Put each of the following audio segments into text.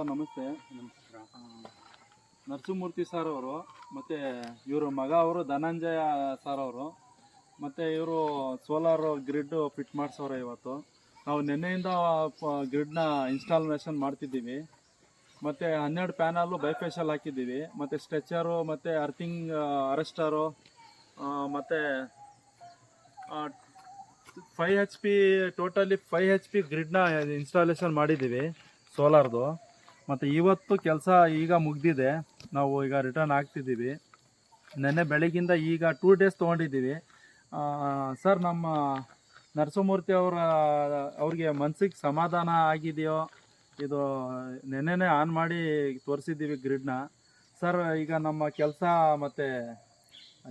Sir ನಮಸ್ತೆ. Narasimhamurthy sir ಅವರು ಮತ್ತು ಇವರು ಮಗ ಅವರು ಧನಂಜಯ ಸರ್ ಅವರು ಮತ್ತು ಇವರು ಸೋಲಾರ್ ಗ್ರಿಡ್ ಫಿಟ್ ಮಾಡಿಸೋರೆ. ಇವತ್ತು ನಾವು ನಿನ್ನೆಯಿಂದ ಗ್ರಿಡ್ನ ಇನ್ಸ್ಟಾಲೇಷನ್ ಮಾಡ್ತಿದ್ದೀವಿ. ಮತ್ತು 12 ಪ್ಯಾನಲ್ಲು ಬೈಫೇಶಿಯಲ್ ಹಾಕಿದ್ದೀವಿ. ಮತ್ತು ಸ್ಟ್ರೆಚರು ಮತ್ತು ಅರ್ಥಿಂಗ್ ಅರೆಸ್ಟರು ಮತ್ತು 5 HP ಟೋಟಲಿ 5 HP ಗ್ರಿಡ್ನ ಇನ್ಸ್ಟಾಲೇಷನ್ ಮಾಡಿದ್ದೀವಿ ಸೋಲಾರ್ದು. ಮತ್ತು ಇವತ್ತು ಕೆಲಸ ಈಗ ಮುಗಿದಿದೆ. ನಾವು ಈಗ ರಿಟರ್ನ್ ಆಗ್ತಿದ್ದೀವಿ. ನೆನ್ನೆ ಬೆಳಗಿಂದ ಈಗ 2 ಡೇಸ್ ತೊಗೊಂಡಿದ್ದೀವಿ. ಸರ್, ನಮ್ಮ ನರಸಿಂಹಮೂರ್ತಿ ಅವ್ರಿಗೆ ಮನಸ್ಸಿಗೆ ಸಮಾಧಾನ ಆಗಿದೆಯೋ? ಇದು ನೆನ್ನೆನೇ ಆನ್ ಮಾಡಿ ತೋರಿಸಿದ್ದೀವಿ ಗ್ರಿಡ್ನ. ಸರ್, ಈಗ ನಮ್ಮ ಕೆಲಸ ಮತ್ತು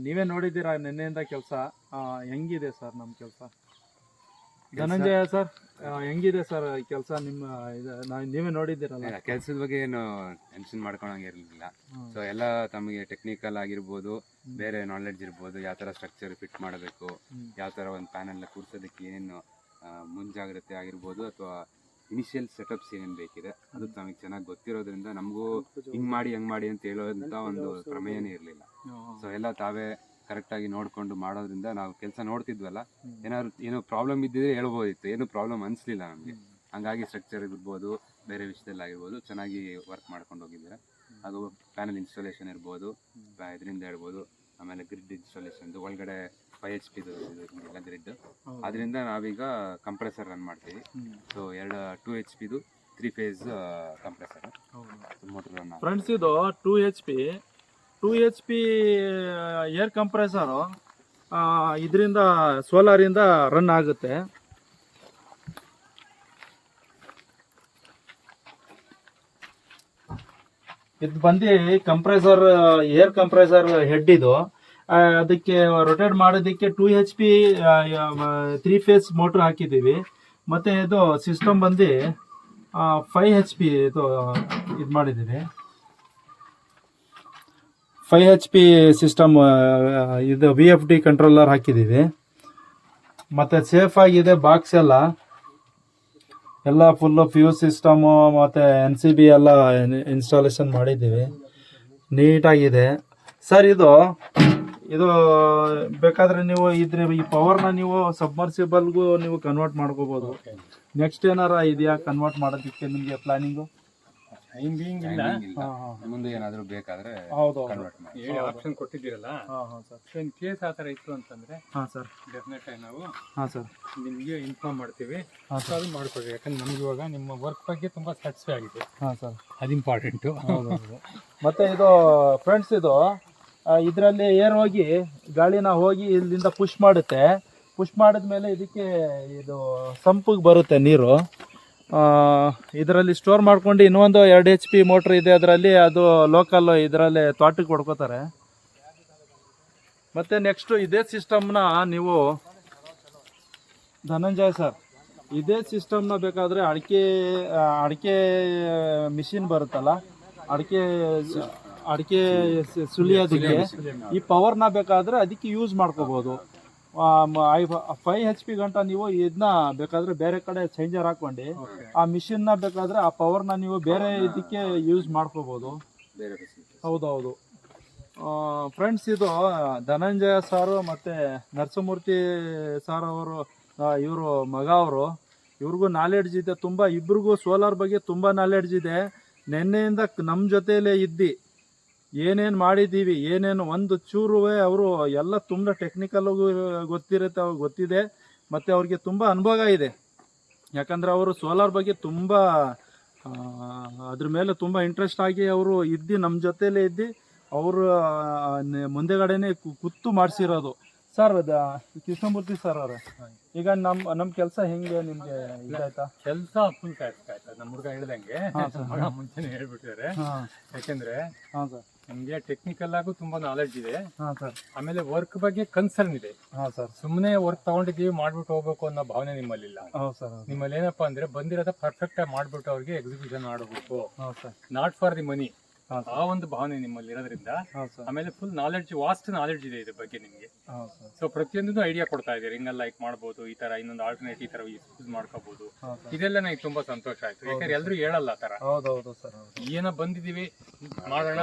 ನೀವೇ ನೋಡಿದ್ದೀರಾ ನೆನ್ನೆಯಿಂದ ಕೆಲಸ ಹೆಂಗಿದೆ ಸರ್ ನಮ್ಮ ಕೆಲಸ? ಧನಂಜಯ ಸರ್, ಹೆಂಗಿದೆ ಸರ್ ಕೆಲಸ? ನಿಮ್ಮ ನೀವೇ ನೋಡಿದ್ದೀರಲ್ಲ. ಕೆಲಸದ ಬಗ್ಗೆ ಏನು ಟೆನ್ಷನ್ ಮಾಡ್ಕೊಳಂಗೆ ಇರಲಿಲ್ಲ. ಸೊ ಎಲ್ಲ ತಮಗೆ ಟೆಕ್ನಿಕಲ್ ಆಗಿರ್ಬೋದು, ಬೇರೆ ನಾಲೆಡ್ಜ್ ಇರ್ಬೋದು, ಯಾವ ಥರ ಸ್ಟ್ರಕ್ಚರ್ ಫಿಟ್ ಮಾಡಬೇಕು, ಯಾವ ಥರ ಒಂದು ಪ್ಯಾನಲ್ನ ಕೂರಿಸೋದಕ್ಕೆ ಏನೇನು ಮುಂಜಾಗ್ರತೆ ಆಗಿರ್ಬೋದು ಅಥವಾ ಇನಿಷಿಯಲ್ ಸೆಟಪ್ಸ್ ಏನೇನು ಬೇಕಿದೆ ಅದು ನಮಗೆ ಚೆನ್ನಾಗಿ ಗೊತ್ತಿರೋದ್ರಿಂದ ನಮಗೂ ಹಿಂಗೆ ಮಾಡಿ ಹಂಗೆ ಮಾಡಿ ಅಂತ ಹೇಳೋದಂಥ ಒಂದು ಪ್ರಮೇಯನೇ ಇರಲಿಲ್ಲ. ಸೊ ಎಲ್ಲ ತಾವೇ ಕರೆಕ್ಟಾಗಿ ನೋಡಿಕೊಂಡು ಮಾಡೋದ್ರಿಂದ ನಾವು ಕೆಲಸ ನೋಡ್ತಿದ್ವಲ್ಲ, ಏನೋ ಪ್ರಾಬ್ಲಮ್ ಇದ್ದಿದ್ರೆ ಹೇಳ್ಬೋದಿತ್ತು. ಏನೂ ಪ್ರಾಬ್ಲಮ್ ಅನಿಸ್ಲಿಲ್ಲ ನಮಗೆ. ಹಂಗಾಗಿ ಸ್ಟ್ರಕ್ಚರ್ ಇರ್ಬೋದು, ಬೇರೆ ವಿಷಯದಲ್ಲಾಗಿರ್ಬೋದು ಚೆನ್ನಾಗಿ ವರ್ಕ್ ಮಾಡ್ಕೊಂಡು ಹೋಗಿದ್ದಾರೆ. ಅದು ಪ್ಯಾನಲ್ ಇನ್ಸ್ಟಾಲೇಷನ್ ಇರ್ಬೋದು, ಇದರಿಂದ ಹೇಳ್ಬೋದು. ಆಮೇಲೆ ಗ್ರಿಡ್ ಇನ್ಸ್ಟಾಲೇಷನ್ದು ಒಳಗಡೆ 5 HP ಎಲ್ಲ ಗ್ರಿಡ್. ಅದರಿಂದ ನಾವೀಗ ಕಂಪ್ರೆಸರ್ ರನ್ ಮಾಡ್ತೀವಿ. So 2 HP 3 phase compressor motor run. Friends, ಇದು 2 HP ಏರ್ ಕಂಪ್ರೆಸರು ಇದರಿಂದ ಸೋಲಾರಿಂದ ರನ್ ಆಗುತ್ತೆ. ಇದು ಬಂದು ಕಂಪ್ರೆಸರ್, ಏರ್ ಕಂಪ್ರೆಸರ್ ಹೆಡ್. ಇದು ಅದಕ್ಕೆ ರೊಟೇಟ್ ಮಾಡೋದಕ್ಕೆ 2 HP 3 ಫೇಸ್ ಮೋಟ್ರ್ ಹಾಕಿದ್ದೀವಿ. ಮತ್ತು ಇದು ಸಿಸ್ಟಮ್ ಬಂದು 5 HP ಇದು ಮಾಡಿದ್ದೀವಿ. 5 HP ಸಿಸ್ಟಮ್ ಇದು VFD ಕಂಟ್ರೋಲರ್ ಹಾಕಿದ್ದೀವಿ. ಮತ್ತು ಸೇಫ್ ಆಗಿದೆ ಬಾಕ್ಸ್ ಎಲ್ಲ ಫುಲ್ಲು ಫ್ಯೂಸ್ ಸಿಸ್ಟಮು ಮತ್ತು NCB ಎಲ್ಲ ಇನ್ಸ್ಟಾಲೇಷನ್ ಮಾಡಿದ್ದೀವಿ. ನೀಟಾಗಿದೆ ಸರ್. ಇದು ಬೇಕಾದರೆ ನೀವು ಈ ಪವರ್ನ ನೀವು ಸಬ್ಮರ್ಸಿಬಲ್ಗೂ ನೀವು ಕನ್ವರ್ಟ್ ಮಾಡ್ಕೋಬೋದು. ನೆಕ್ಸ್ಟ್ ಏನಾರ ಇದೆಯಾ ಕನ್ವರ್ಟ್ ಮಾಡೋದಕ್ಕೆ ನಿಮಗೆ ಪ್ಲಾನಿಂಗು? ಮುಂದೆ ಏನಾದರೂ ಬೇಕಾದರೆ ಆಪ್ಷನ್ ಕೊಟ್ಟಿದ್ದೀರಲ್ಲ. ಸರ್, ಕೇಸ್ ಆ ಥರ ಇತ್ತು ಅಂತಂದರೆ ಸರ್ ಡೆಫಿನೆಟ್ ಆಗಿ ನಾವು ಸರ್ ನಿಮಗೆ ಇನ್ಫಾರ್ಮ್ ಮಾಡ್ತೀವಿ. ಅದು ಮಾಡ್ಕೊಳ್ರಿ. ಯಾಕಂದ್ರೆ ನಮ್ಗೆ ಇವಾಗ ನಿಮ್ಮ ವರ್ಕ್ ಬಗ್ಗೆ ತುಂಬ ಸ್ಯಾಟಿಸ್ಫೈ ಆಗಿದೆ. ಸರ್, ಅದು ಇಂಪಾರ್ಟೆಂಟು. ಮತ್ತು ಇದು ಫ್ರೆಂಡ್ಸ್, ಇದರಲ್ಲಿ ಏರ್ ಹೋಗಿ ಗಾಳಿನ ಹೋಗಿ ಇಲ್ಲಿಂದ ಪುಷ್ ಮಾಡುತ್ತೆ. ಪುಷ್ ಮಾಡಿದ್ಮೇಲೆ ಇದಕ್ಕೆ ಇದು ಸಂಪಿಗೆ ಬರುತ್ತೆ ನೀರು. ಇದರಲ್ಲಿ ಸ್ಟೋರ್ ಮಾಡ್ಕೊಂಡು ಇನ್ನೊಂದು 2 HP ಮೋಟ್ರ್ ಇದೆ ಅದರಲ್ಲಿ. ಅದು ಲೋಕಲ್ ಇದರಲ್ಲಿ ತೋಟಕ್ಕೆ ಹೊಡ್ಕೋತಾರೆ. ಮತ್ತು ನೆಕ್ಸ್ಟು ಇದೇ ಸಿಸ್ಟಮ್ನ ನೀವು ಧನಂಜಯ ಸರ್, ಇದೇ ಸಿಸ್ಟಮ್ನ ಬೇಕಾದರೆ ಅಡಿಕೆ ಮಿಷಿನ್ ಬರುತ್ತಲ್ಲ, ಅಡಿಕೆ ಸುಲಿಯೋದಕ್ಕೆ ಈ ಪವರ್ನ ಬೇಕಾದರೆ ಅದಕ್ಕೆ ಯೂಸ್ ಮಾಡ್ಕೋಬೋದು. 5 HP ಗಂಟ ನೀವು ಇದನ್ನ ಬೇಕಾದರೆ ಬೇರೆ ಕಡೆ ಚೇಂಜರ್ ಹಾಕ್ಕೊಂಡು ಆ ಮಿಷಿನ್ನ ಬೇಕಾದರೆ ಆ ಪವರ್ನ ನೀವು ಬೇರೆ ಇದಕ್ಕೆ ಯೂಸ್ ಮಾಡ್ಕೋಬೋದು. ಹೌದೌದು ಫ್ರೆಂಡ್ಸ್, ಇದು ಧನಂಜಯ ಸಾರು ಮತ್ತು ನರಸಿಂಹಮೂರ್ತಿ ಸಾರ್ ಅವರು, ಇವರು ಮಗ ಅವರು, ಇವ್ರಿಗೂ ನಾಲೆಡ್ಜ್ ಇದೆ ತುಂಬ. ಇಬ್ರಿಗೂ ಸೋಲಾರ್ ಬಗ್ಗೆ ತುಂಬ ನಾಲೆಡ್ಜ್ ಇದೆ. ನಿನ್ನೆಯಿಂದ ನಮ್ಮ ಜೊತೆಯಲ್ಲೇ ಇದ್ದು ಏನೇನು ಮಾಡಿದ್ದೀವಿ, ಏನೇನು ಒಂದು ಚೂರು ಅವರು ಎಲ್ಲ ತುಂಬ ಟೆಕ್ನಿಕಲ್ಗೂ ಗೊತ್ತಿದೆ. ಮತ್ತು ಅವ್ರಿಗೆ ತುಂಬ ಅನುಭವ ಇದೆ. ಯಾಕಂದರೆ ಅವರು ಸೋಲಾರ್ ಬಗ್ಗೆ ತುಂಬ ಅದ್ರ ಮೇಲೆ ತುಂಬ ಇಂಟ್ರೆಸ್ಟ್ ಆಗಿ ಅವರು ನಮ್ಮ ಜೊತೆಯಲ್ಲೇ ಅವರು ಮುಂದೆಗಡೆನೇ ಕೂತು ಮಾಡಿಸಿರೋದು. ಸರ್, ಕೃಷ್ಣಮೂರ್ತಿ ಸರ್ ಅವರೇ, ಈಗ ನಮ್ಮ ಕೆಲಸ ಹೆಂಗೆ ನಿಮಗೆ ಇದಾಯ್ತಾ? ಕೆಲಸ ಫುಲ್ ಆಯ್ತಾ? ನಮ್ಮ ಹುಡುಗ ಹೇಳ್ದಂಗೆ ಮುಂಚೆನೇ ಹೇಳ್ಬಿಟ್ಟಿದ್ದಾರೆ. ಯಾಕೆಂದ್ರೆ ನಮಗೆ ಟೆಕ್ನಿಕಲ್ ಆಗು ತುಂಬಾ ನಾಲೆಡ್ಜ್ ಇದೆ. ಆಮೇಲೆ ವರ್ಕ್ ಬಗ್ಗೆ ಕನ್ಸರ್ನ್ ಇದೆ. ಸುಮ್ಮನೆ ವರ್ಕ್ ತಗೊಂಡಿದ್ದೀವಿ ಮಾಡ್ಬಿಟ್ಟು ಹೋಗ್ಬೇಕು ಅನ್ನೋ ಭಾವನೆ ನಿಮ್ಮಲ್ಲಿಲ್ಲ. ನಿಮ್ಮಲ್ಲಿ ಏನಪ್ಪಾ ಅಂದ್ರೆ ಬಂದಿರೋದ ಪರ್ಫೆಕ್ಟ್ ಆಗಿ ಮಾಡ್ಬಿಟ್ಟು ಅವ್ರಿಗೆ ಎಕ್ಸಿಕ್ಯೂಷನ್ ಮಾಡಬೇಕು. Not for the money. ಹಾಂ ಆ ಒಂದು ಭಾವನೆ ನಿಮ್ಮಲ್ಲಿ ಇರೋದ್ರಿಂದ ಹಾಂ ಸರ್ ಆಮೇಲೆ ಫುಲ್ ನಾಲೆಡ್ಜ್ ವಾಸ್ಟ್ ನಾಲೆಡ್ಜ್ ಇದೆ ಇದ್ರ ಬಗ್ಗೆ ನಿಮಗೆ. ಹಾಂ ಸರ್ ಸೊ ಪ್ರತಿಯೊಂದನ್ನು ಐಡಿಯಾ ಕೊಡ್ತಾ ಇದ್ದೀರಿ, ಹಿಂಗೆಲ್ಲ ಲೈಕ್ ಮಾಡ್ಬೋದು, ಈ ತರ ಇನ್ನೊಂದು ಆಲ್ಟರ್ನೇಟ್ ಈ ತರ ಯೂಸ್ ಮಾಡ್ಕೋಬಹುದು. ಹಾಂ ಸರ್ ಇದೆಲ್ಲ ನನಗೆ ತುಂಬಾ ಸಂತೋಷ ಆಯ್ತು, ಯಾಕಂದ್ರೆ ಎಲ್ರು ಹೇಳಲ್ಲ ಆ ತರ. ಹೌದೌದು ಸರ್ ಹೌದು ಏನೋ ಬಂದಿದೀವಿ ಮಾಡೋಣ